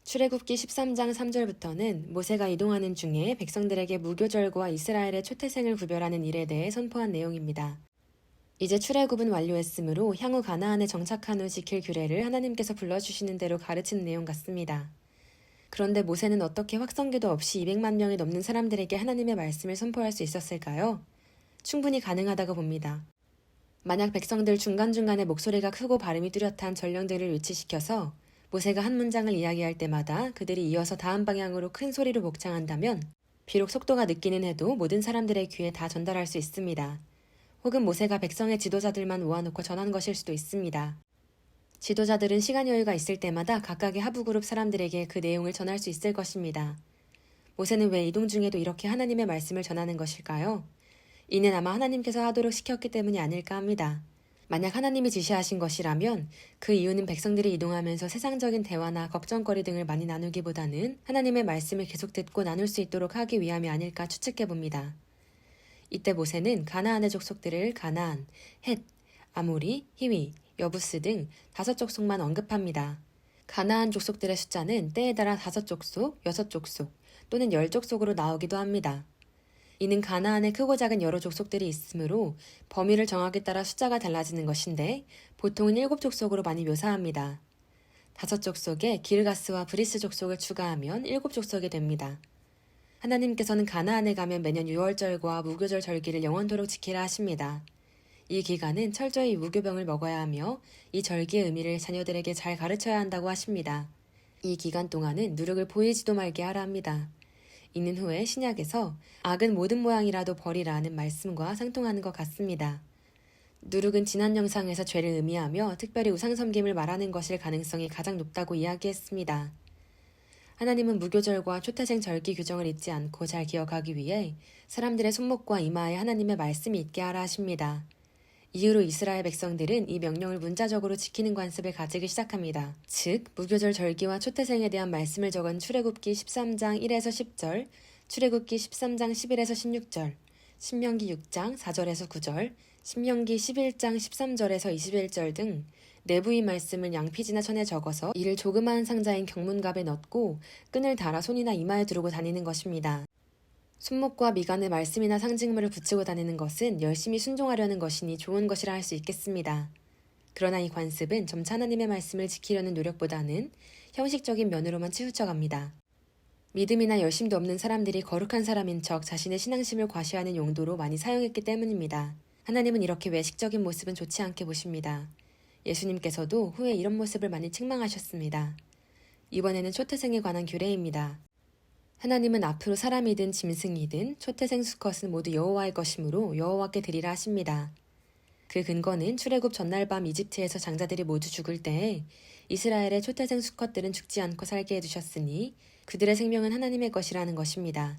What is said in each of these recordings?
출애굽기 13장 3절부터는 모세가 이동하는 중에 백성들에게 무교절과 이스라엘의 초태생을 구별하는 일에 대해 선포한 내용입니다. 이제 출애굽은 완료했으므로 향후 가나안에 정착한 후 지킬 규례를 하나님께서 불러주시는 대로 가르치는 내용 같습니다. 그런데 모세는 어떻게 확성기도 없이 200만 명이 넘는 사람들에게 하나님의 말씀을 선포할 수 있었을까요? 충분히 가능하다고 봅니다. 만약 백성들 중간중간에 목소리가 크고 발음이 뚜렷한 전령들을 위치시켜서 모세가 한 문장을 이야기할 때마다 그들이 이어서 다음 방향으로 큰 소리로 복창한다면 비록 속도가 늦기는 해도 모든 사람들의 귀에 다 전달할 수 있습니다. 혹은 모세가 백성의 지도자들만 모아놓고 전한 것일 수도 있습니다. 지도자들은 시간 여유가 있을 때마다 각각의 하부그룹 사람들에게 그 내용을 전할 수 있을 것입니다. 모세는 왜 이동 중에도 이렇게 하나님의 말씀을 전하는 것일까요? 이는 아마 하나님께서 하도록 시켰기 때문이 아닐까 합니다. 만약 하나님이 지시하신 것이라면 그 이유는 백성들이 이동하면서 세상적인 대화나 걱정거리 등을 많이 나누기보다는 하나님의 말씀을 계속 듣고 나눌 수 있도록 하기 위함이 아닐까 추측해 봅니다. 이때 모세는 가나안의 족속들을 가나안, 헷, 아모리, 히위, 여부스 등 5족속만 언급합니다. 가나안 족속들의 숫자는 때에 따라 5족속, 6족속 또는 10족속으로 나오기도 합니다. 이는 가나안에 크고 작은 여러 족속들이 있으므로 범위를 정하기에 따라 숫자가 달라지는 것인데 보통은 7족속으로 많이 묘사합니다. 5족속에 기르가스와 브리스 족속을 추가하면 7족속이 됩니다. 하나님께서는 가나안에 가면 매년 유월절과 무교절 절기를 영원토록 지키라 하십니다. 이 기간은 철저히 무교병을 먹어야 하며 이 절기의 의미를 자녀들에게 잘 가르쳐야 한다고 하십니다. 이 기간 동안은 누룩을 보이지도 말게 하라 합니다. 이는 후에 신약에서 악은 모든 모양이라도 버리라는 말씀과 상통하는 것 같습니다. 누룩은 지난 영상에서 죄를 의미하며 특별히 우상섬김을 말하는 것일 가능성이 가장 높다고 이야기했습니다. 하나님은 무교절과 초태생 절기 규정을 잊지 않고 잘 기억하기 위해 사람들의 손목과 이마에 하나님의 말씀이 있게 하라 하십니다. 이후로 이스라엘 백성들은 이 명령을 문자적으로 지키는 관습을 가지기 시작합니다. 즉, 무교절 절기와 초태생에 대한 말씀을 적은 출애굽기 13장 1에서 10절, 출애굽기 13장 11에서 16절, 신명기 6장 4절에서 9절, 신명기 11장 13절에서 21절 등 내부의 말씀을 양피지나 천에 적어서 이를 조그마한 상자인 경문갑에 넣고 끈을 달아 손이나 이마에 두르고 다니는 것입니다. 손목과 미간에 말씀이나 상징물을 붙이고 다니는 것은 열심히 순종하려는 것이니 좋은 것이라 할 수 있겠습니다. 그러나 이 관습은 점차 하나님의 말씀을 지키려는 노력보다는 형식적인 면으로만 치우쳐갑니다. 믿음이나 열심도 없는 사람들이 거룩한 사람인 척 자신의 신앙심을 과시하는 용도로 많이 사용했기 때문입니다. 하나님은 이렇게 외식적인 모습은 좋지 않게 보십니다. 예수님께서도 후에 이런 모습을 많이 책망하셨습니다. 이번에는 초태생에 관한 규례입니다. 하나님은 앞으로 사람이든 짐승이든 초태생 수컷은 모두 여호와의 것이므로 여호와께 드리라 하십니다. 그 근거는 출애굽 전날 밤 이집트에서 장자들이 모두 죽을 때에 이스라엘의 초태생 수컷들은 죽지 않고 살게 해두셨으니 그들의 생명은 하나님의 것이라는 것입니다.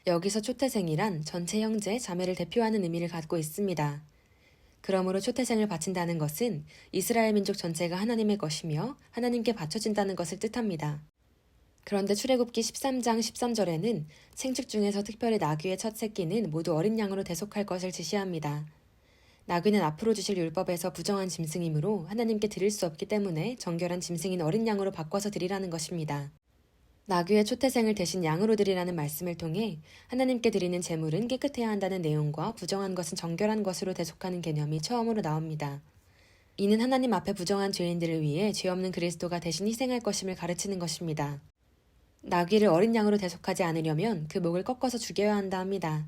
여기서 초태생이란 전체 형제, 자매를 대표하는 의미를 갖고 있습니다. 그러므로 초태생을 바친다는 것은 이스라엘 민족 전체가 하나님의 것이며 하나님께 바쳐진다는 것을 뜻합니다. 그런데 출애굽기 13장 13절에는 생축 중에서 특별히 나귀의 첫 새끼는 모두 어린 양으로 대속할 것을 지시합니다. 나귀는 앞으로 주실 율법에서 부정한 짐승이므로 하나님께 드릴 수 없기 때문에 정결한 짐승인 어린 양으로 바꿔서 드리라는 것입니다. 나귀의 초태생을 대신 양으로 드리라는 말씀을 통해 하나님께 드리는 제물은 깨끗해야 한다는 내용과 부정한 것은 정결한 것으로 대속하는 개념이 처음으로 나옵니다. 이는 하나님 앞에 부정한 죄인들을 위해 죄 없는 그리스도가 대신 희생할 것임을 가르치는 것입니다. 나귀를 어린 양으로 대속하지 않으려면 그 목을 꺾어서 죽여야 한다 합니다.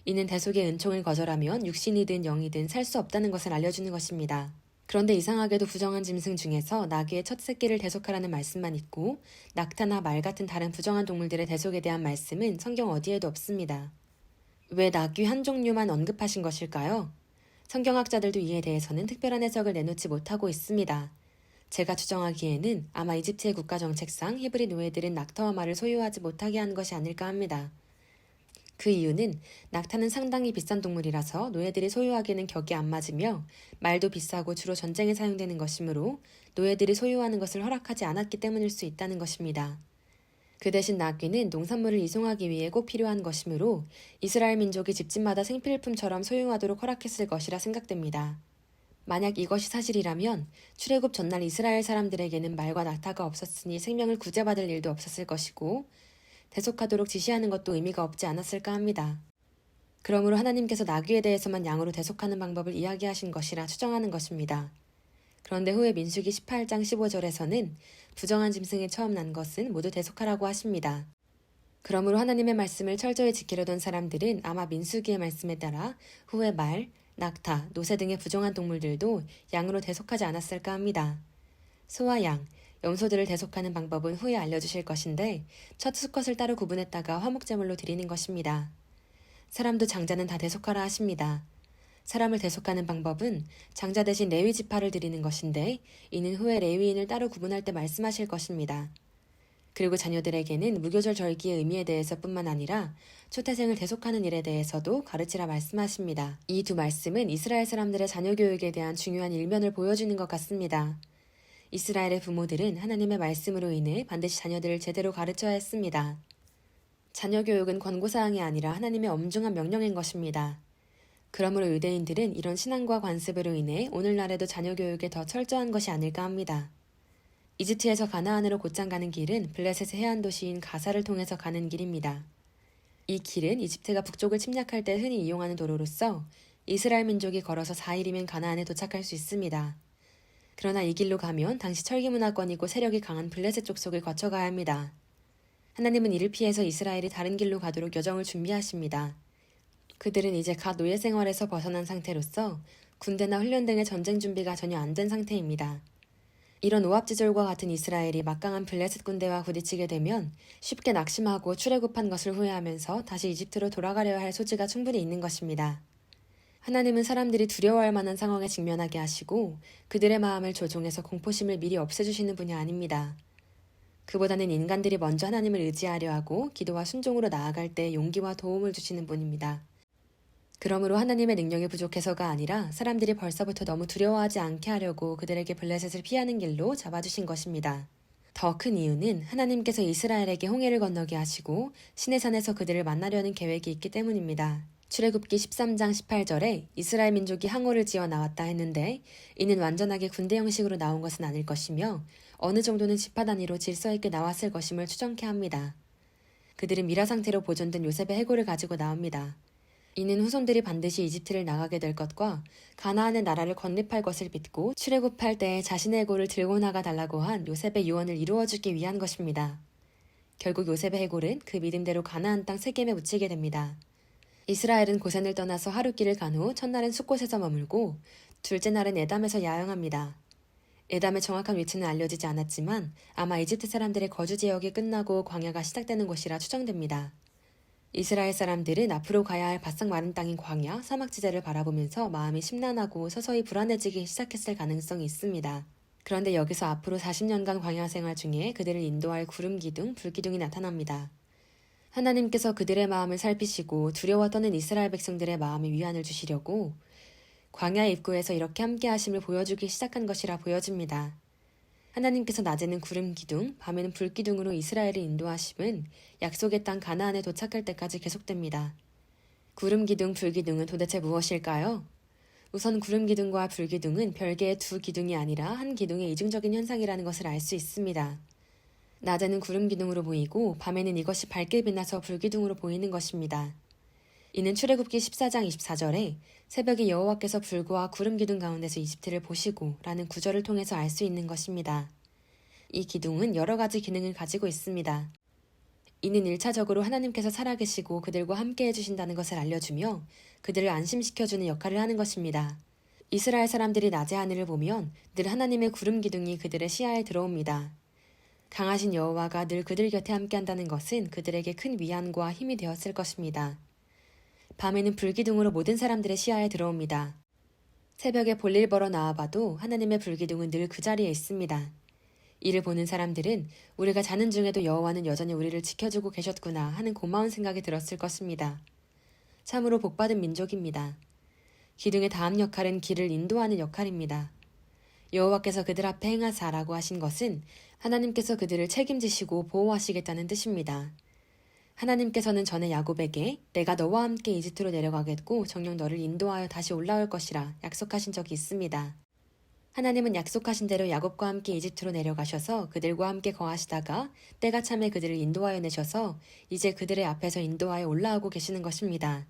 이는 대속의 은총을 거절하면 육신이든 영이든 살 수 없다는 것을 알려주는 것입니다. 그런데 이상하게도 부정한 짐승 중에서 나귀의 첫 새끼를 대속하라는 말씀만 있고 낙타나 말 같은 다른 부정한 동물들의 대속에 대한 말씀은 성경 어디에도 없습니다. 왜 나귀 한 종류만 언급하신 것일까요? 성경학자들도 이에 대해서는 특별한 해석을 내놓지 못하고 있습니다. 제가 추정하기에는 아마 이집트의 국가정책상 히브리 노예들은 낙타와 말을 소유하지 못하게 한 것이 아닐까 합니다. 그 이유는 낙타는 상당히 비싼 동물이라서 노예들이 소유하기에는 격이 안 맞으며 말도 비싸고 주로 전쟁에 사용되는 것이므로 노예들이 소유하는 것을 허락하지 않았기 때문일 수 있다는 것입니다. 그 대신 나귀는 농산물을 이송하기 위해 꼭 필요한 것이므로 이스라엘 민족이 집집마다 생필품처럼 소유하도록 허락했을 것이라 생각됩니다. 만약 이것이 사실이라면 출애굽 전날 이스라엘 사람들에게는 말과 낙타가 없었으니 생명을 구제받을 일도 없었을 것이고 대속하도록 지시하는 것도 의미가 없지 않았을까 합니다. 그러므로 하나님께서 나귀에 대해서만 양으로 대속하는 방법을 이야기하신 것이라 추정하는 것입니다. 그런데 후에 민수기 18장 15절에서는 부정한 짐승이 처음 난 것은 모두 대속하라고 하십니다. 그러므로 하나님의 말씀을 철저히 지키려던 사람들은 아마 민수기의 말씀에 따라 후에 말, 낙타, 노새 등의 부정한 동물들도 양으로 대속하지 않았을까 합니다. 소와 양, 염소들을 대속하는 방법은 후에 알려주실 것인데 첫 수컷을 따로 구분했다가 화목제물로 드리는 것입니다. 사람도 장자는 다 대속하라 하십니다. 사람을 대속하는 방법은 장자 대신 레위 지파를 드리는 것인데 이는 후에 레위인을 따로 구분할 때 말씀하실 것입니다. 그리고 자녀들에게는 무교절 절기의 의미에 대해서뿐만 아니라 초태생을 대속하는 일에 대해서도 가르치라 말씀하십니다. 이 두 말씀은 이스라엘 사람들의 자녀 교육에 대한 중요한 일면을 보여주는 것 같습니다. 이스라엘의 부모들은 하나님의 말씀으로 인해 반드시 자녀들을 제대로 가르쳐야 했습니다. 자녀 교육은 권고사항이 아니라 하나님의 엄중한 명령인 것입니다. 그러므로 유대인들은 이런 신앙과 관습으로 인해 오늘날에도 자녀 교육에 더 철저한 것이 아닐까 합니다. 이집트에서 가나안으로 곧장 가는 길은 블레셋의 해안 도시인 가사를 통해서 가는 길입니다. 이 길은 이집트가 북쪽을 침략할 때 흔히 이용하는 도로로서 이스라엘 민족이 걸어서 4일이면 가나안에 도착할 수 있습니다. 그러나 이 길로 가면 당시 철기 문화권이고 세력이 강한 블레셋 족속을 거쳐가야 합니다. 하나님은 이를 피해서 이스라엘이 다른 길로 가도록 여정을 준비하십니다. 그들은 이제 갓 노예 생활에서 벗어난 상태로서 군대나 훈련 등의 전쟁 준비가 전혀 안 된 상태입니다. 이런 오합지졸과 같은 이스라엘이 막강한 블레셋 군대와 부딪히게 되면 쉽게 낙심하고 출애굽한 것을 후회하면서 다시 이집트로 돌아가려야 할 소지가 충분히 있는 것입니다. 하나님은 사람들이 두려워할 만한 상황에 직면하게 하시고 그들의 마음을 조종해서 공포심을 미리 없애주시는 분이 아닙니다. 그보다는 인간들이 먼저 하나님을 의지하려 하고 기도와 순종으로 나아갈 때 용기와 도움을 주시는 분입니다. 그러므로 하나님의 능력이 부족해서가 아니라 사람들이 벌써부터 너무 두려워하지 않게 하려고 그들에게 블레셋을 피하는 길로 잡아주신 것입니다. 더 큰 이유는 하나님께서 이스라엘에게 홍해를 건너게 하시고 시내산에서 그들을 만나려는 계획이 있기 때문입니다. 출애굽기 13장 18절에 이스라엘 민족이 항오를 지어 나왔다 했는데 이는 완전하게 군대 형식으로 나온 것은 아닐 것이며 어느 정도는 지파 단위로 질서 있게 나왔을 것임을 추정케 합니다. 그들은 미라 상태로 보존된 요셉의 해골을 가지고 나옵니다. 이는 후손들이 반드시 이집트를 나가게 될 것과 가나안의 나라를 건립할 것을 믿고 출애굽할 때 자신의 해골을 들고 나가 달라고 한 요셉의 유언을 이루어주기 위한 것입니다. 결국 요셉의 해골은 그 믿음대로 가나안 땅 세겜에 묻히게 됩니다. 이스라엘은 고센을 떠나서 하룻길을 간 후 첫날은 숫곳에서 머물고 둘째 날은 에담에서 야영합니다. 에담의 정확한 위치는 알려지지 않았지만 아마 이집트 사람들의 거주 지역이 끝나고 광야가 시작되는 곳이라 추정됩니다. 이스라엘 사람들은 앞으로 가야 할 바싹 마른 땅인 광야, 사막지대를 바라보면서 마음이 심란하고 서서히 불안해지기 시작했을 가능성이 있습니다. 그런데 여기서 앞으로 40년간 광야 생활 중에 그들을 인도할 구름 기둥, 불 기둥이 나타납니다. 하나님께서 그들의 마음을 살피시고 두려워 떠는 이스라엘 백성들의 마음에 위안을 주시려고 광야 입구에서 이렇게 함께 하심을 보여주기 시작한 것이라 보여집니다. 하나님께서 낮에는 구름 기둥, 밤에는 불 기둥으로 이스라엘을 인도하심은 약속의 땅 가나안에 도착할 때까지 계속됩니다. 구름 기둥, 불 기둥은 도대체 무엇일까요? 우선 구름 기둥과 불 기둥은 별개의 두 기둥이 아니라 한 기둥의 이중적인 현상이라는 것을 알 수 있습니다. 낮에는 구름 기둥으로 보이고 밤에는 이것이 밝게 빛나서 불 기둥으로 보이는 것입니다. 이는 출애굽기 14장 24절에 새벽에 여호와께서 불과 구름 기둥 가운데서 이집트를 보시고 라는 구절을 통해서 알 수 있는 것입니다. 이 기둥은 여러 가지 기능을 가지고 있습니다. 이는 1차적으로 하나님께서 살아계시고 그들과 함께 해주신다는 것을 알려주며 그들을 안심시켜주는 역할을 하는 것입니다. 이스라엘 사람들이 낮의 하늘을 보면 늘 하나님의 구름 기둥이 그들의 시야에 들어옵니다. 강하신 여호와가 늘 그들 곁에 함께한다는 것은 그들에게 큰 위안과 힘이 되었을 것입니다. 밤에는 불기둥으로 모든 사람들의 시야에 들어옵니다. 새벽에 볼일 보러 나와봐도 하나님의 불기둥은 늘 그 자리에 있습니다. 이를 보는 사람들은 우리가 자는 중에도 여호와는 여전히 우리를 지켜주고 계셨구나 하는 고마운 생각이 들었을 것입니다. 참으로 복받은 민족입니다. 기둥의 다음 역할은 길을 인도하는 역할입니다. 여호와께서 그들 앞에 행하사라고 하신 것은 하나님께서 그들을 책임지시고 보호하시겠다는 뜻입니다. 하나님께서는 전에 야곱에게 내가 너와 함께 이집트로 내려가겠고 정녕 너를 인도하여 다시 올라올 것이라 약속하신 적이 있습니다. 하나님은 약속하신 대로 야곱과 함께 이집트로 내려가셔서 그들과 함께 거하시다가 때가 참에 그들을 인도하여 내셔서 이제 그들의 앞에서 인도하여 올라오고 계시는 것입니다.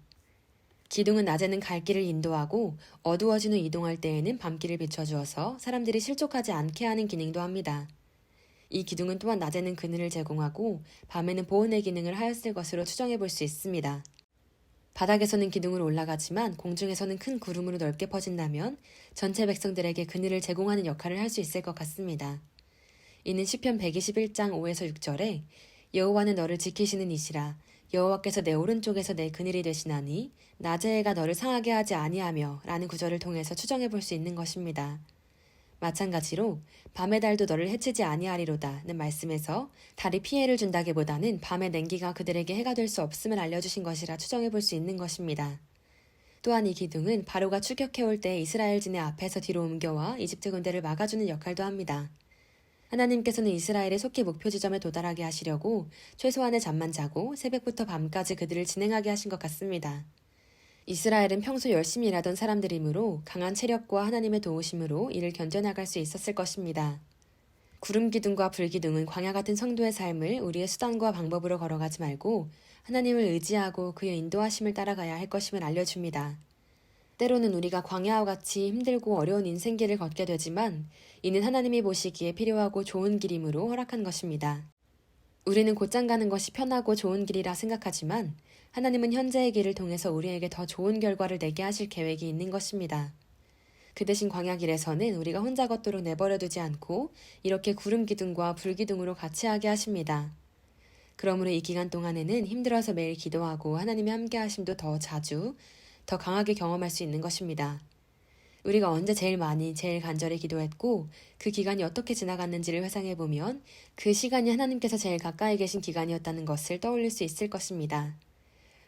기둥은 낮에는 갈 길을 인도하고 어두워진 후 이동할 때에는 밤길을 비춰주어서 사람들이 실족하지 않게 하는 기능도 합니다. 이 기둥은 또한 낮에는 그늘을 제공하고 밤에는 보온의 기능을 하였을 것으로 추정해 볼 수 있습니다. 바닥에서는 기둥으로 올라가지만 공중에서는 큰 구름으로 넓게 퍼진다면 전체 백성들에게 그늘을 제공하는 역할을 할 수 있을 것 같습니다. 이는 시편 121장 5에서 6절에 여호와는 너를 지키시는 이시라 여호와께서 내 오른쪽에서 내 그늘이 되시나니 낮의 해가 너를 상하게 하지 아니하며 라는 구절을 통해서 추정해 볼 수 있는 것입니다. 마찬가지로 밤의 달도 너를 해치지 아니하리로다는 말씀에서 달이 피해를 준다기보다는 밤의 냉기가 그들에게 해가 될 수 없음을 알려주신 것이라 추정해 볼 수 있는 것입니다. 또한 이 기둥은 바로가 추격해올 때 이스라엘진의 앞에서 뒤로 옮겨와 이집트 군대를 막아주는 역할도 합니다. 하나님께서는 이스라엘의 속히 목표 지점에 도달하게 하시려고 최소한의 잠만 자고 새벽부터 밤까지 그들을 진행하게 하신 것 같습니다. 이스라엘은 평소 열심히 일하던 사람들이므로 강한 체력과 하나님의 도우심으로 이를 견뎌나갈 수 있었을 것입니다. 구름 기둥과 불 기둥은 광야 같은 성도의 삶을 우리의 수단과 방법으로 걸어가지 말고 하나님을 의지하고 그의 인도하심을 따라가야 할 것임을 알려줍니다. 때로는 우리가 광야와 같이 힘들고 어려운 인생길을 걷게 되지만 이는 하나님이 보시기에 필요하고 좋은 길이므로 허락한 것입니다. 우리는 곧장 가는 것이 편하고 좋은 길이라 생각하지만 하나님은 현재의 길을 통해서 우리에게 더 좋은 결과를 내게 하실 계획이 있는 것입니다. 그 대신 광야길에서는 우리가 혼자 걷도록 내버려두지 않고 이렇게 구름 기둥과 불 기둥으로 같이 하게 하십니다. 그러므로 이 기간 동안에는 힘들어서 매일 기도하고 하나님의 함께 하심도 더 자주, 더 강하게 경험할 수 있는 것입니다. 우리가 언제 제일 많이, 제일 간절히 기도했고 그 기간이 어떻게 지나갔는지를 회상해보면 그 시간이 하나님께서 제일 가까이 계신 기간이었다는 것을 떠올릴 수 있을 것입니다.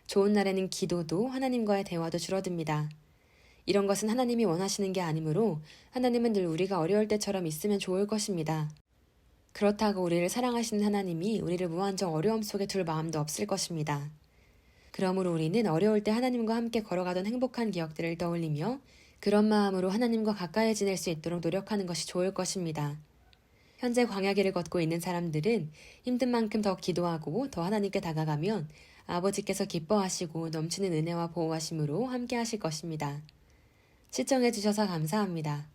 좋은 날에는 기도도 하나님과의 대화도 줄어듭니다. 이런 것은 하나님이 원하시는 게 아니므로 하나님은 늘 우리가 어려울 때처럼 있으면 좋을 것입니다. 그렇다고 우리를 사랑하시는 하나님이 우리를 무한정 어려움 속에 둘 마음도 없을 것입니다. 그러므로 우리는 어려울 때 하나님과 함께 걸어가던 행복한 기억들을 떠올리며 그런 마음으로 하나님과 가까이 지낼 수 있도록 노력하는 것이 좋을 것입니다. 현재 광야길을 걷고 있는 사람들은 힘든 만큼 더 기도하고 더 하나님께 다가가면 아버지께서 기뻐하시고 넘치는 은혜와 보호하심으로 함께 하실 것입니다. 시청해 주셔서 감사합니다.